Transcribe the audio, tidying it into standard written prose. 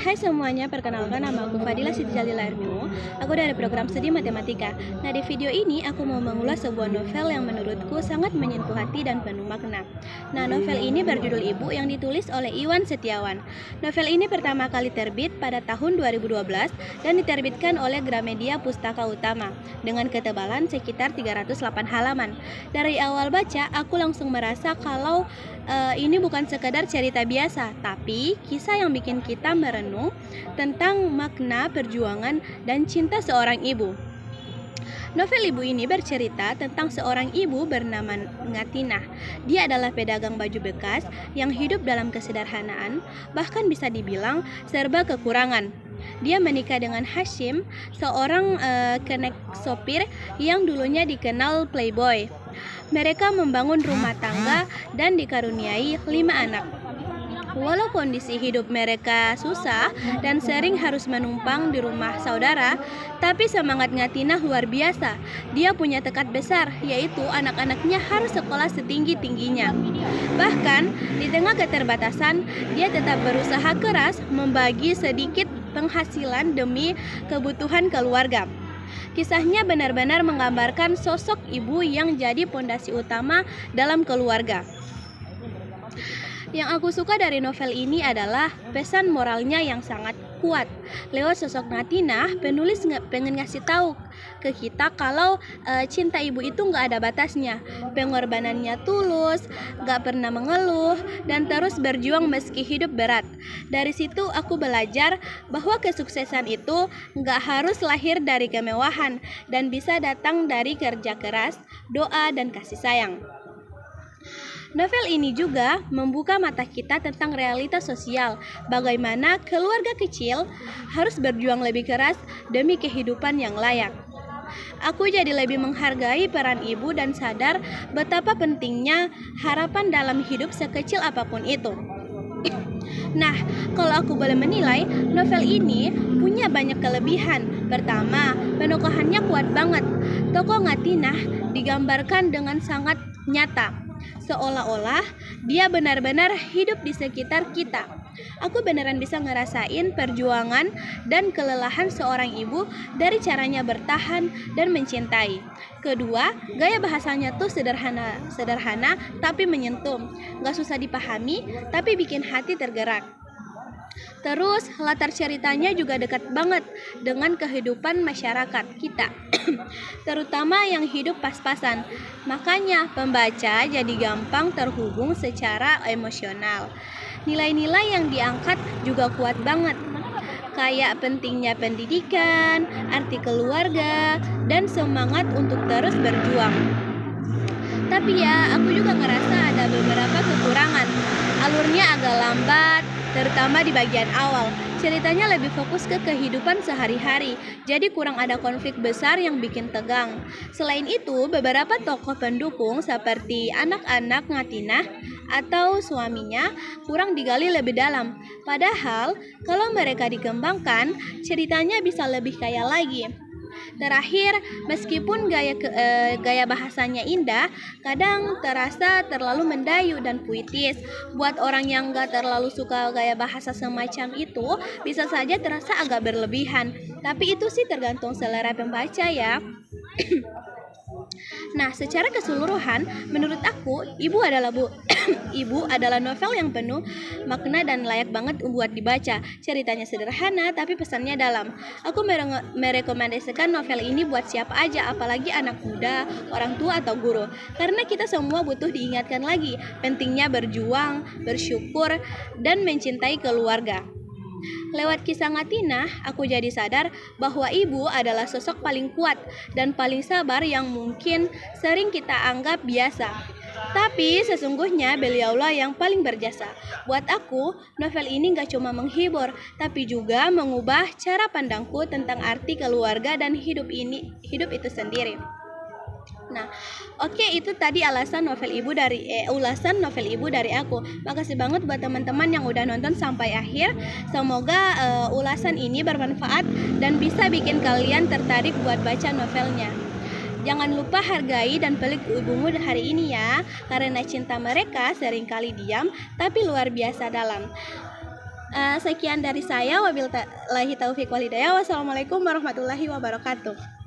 Hai semuanya, perkenalkan nama aku Fadila Siti Jalila Ermimo. Aku dari program studi matematika. Nah, di video ini aku mau mengulas sebuah novel yang menurutku sangat menyentuh hati dan penuh makna. Nah, novel ini berjudul Ibu yang ditulis oleh Iwan Setiawan. Novel ini pertama kali terbit pada tahun 2012 dan diterbitkan oleh Gramedia Pustaka Utama dengan ketebalan sekitar 308 halaman. Dari awal baca, aku langsung merasa kalau ini bukan sekadar cerita biasa, tapi kisah yang bikin kita merenung tentang makna perjuangan dan cinta seorang ibu. Novel Ibu ini bercerita tentang seorang ibu bernama Ngatinah. Dia adalah pedagang baju bekas yang hidup dalam kesederhanaan, bahkan bisa dibilang serba kekurangan. Dia menikah dengan Hashim, seorang kenek sopir yang dulunya dikenal playboy. Mereka membangun rumah tangga dan dikaruniai 5 anak. Walau kondisi hidup mereka susah dan sering harus menumpang di rumah saudara, tapi semangat Ngatinah luar biasa. Dia punya tekad besar, yaitu anak-anaknya harus sekolah setinggi-tingginya. Bahkan, di tengah keterbatasan, dia tetap berusaha keras membagi sedikit penghasilan demi kebutuhan keluarga. Kisahnya benar-benar menggambarkan sosok ibu yang jadi pondasi utama dalam keluarga. Yang aku suka dari novel ini adalah pesan moralnya yang sangat kuat. Lewat sosok Ngatinah, penulis pengen ngasih tahu ke kita kalau cinta ibu itu nggak ada batasnya. Pengorbanannya tulus, nggak pernah mengeluh, dan terus berjuang meski hidup berat. Dari situ aku belajar bahwa kesuksesan itu nggak harus lahir dari kemewahan dan bisa datang dari kerja keras, doa, dan kasih sayang. Novel ini juga membuka mata kita tentang realitas sosial, bagaimana keluarga kecil harus berjuang lebih keras demi kehidupan yang layak. Aku jadi lebih menghargai peran ibu dan sadar betapa pentingnya harapan dalam hidup sekecil apapun itu. Nah, kalau aku boleh menilai, novel ini punya banyak kelebihan. Pertama, penokohannya kuat banget. Tokoh Ngatinah digambarkan dengan sangat nyata, seolah-olah dia benar-benar hidup di sekitar kita. Aku beneran bisa ngerasain perjuangan dan kelelahan seorang ibu dari caranya bertahan dan mencintai. Kedua, gaya bahasanya tuh sederhana tapi menyentuh. Gak susah dipahami, tapi bikin hati tergerak. Terus latar ceritanya juga dekat banget dengan kehidupan masyarakat kita, terutama yang hidup pas-pasan. Makanya pembaca jadi gampang terhubung secara emosional. Nilai-nilai yang diangkat juga kuat banget, kayak pentingnya pendidikan, arti keluarga, dan semangat untuk terus berjuang. Tapi ya, aku juga ngerasa ada beberapa kekurangan. Alurnya agak lambat, terutama di bagian awal. Ceritanya lebih fokus ke kehidupan sehari-hari, jadi kurang ada konflik besar yang bikin tegang. Selain itu, beberapa tokoh pendukung seperti anak-anak Ngatinah atau suaminya kurang digali lebih dalam. Padahal, kalau mereka dikembangkan, ceritanya bisa lebih kaya lagi. Terakhir, meskipun gaya bahasanya indah, kadang terasa terlalu mendayu dan puitis. Buat orang yang gak terlalu suka gaya bahasa semacam itu, bisa saja terasa agak berlebihan. Tapi itu sih tergantung selera pembaca ya. Nah, secara keseluruhan, menurut aku, Ibu adalah novel yang penuh makna dan layak banget buat dibaca. Ceritanya sederhana, tapi pesannya dalam. Aku merekomendasikan novel ini buat siapa aja, apalagi anak muda, orang tua, atau guru. Karena kita semua butuh diingatkan lagi pentingnya berjuang, bersyukur, dan mencintai keluarga. Lewat kisah Ngatinah, aku jadi sadar bahwa ibu adalah sosok paling kuat dan paling sabar yang mungkin sering kita anggap biasa. Tapi sesungguhnya beliaulah yang paling berjasa. Buat aku, novel ini gak cuma menghibur, tapi juga mengubah cara pandangku tentang arti keluarga dan hidup itu sendiri. Nah, oke, itu tadi ulasan novel ibu dari aku. Makasih banget buat teman-teman yang udah nonton sampai akhir. Semoga ulasan ini bermanfaat dan bisa bikin kalian tertarik buat baca novelnya. Jangan lupa hargai dan pelik ibumu hari ini ya, karena cinta mereka seringkali diam tapi luar biasa dalam. Sekian dari saya, wabillahi taufiq wal hidayah. Wassalamualaikum warahmatullahi wabarakatuh.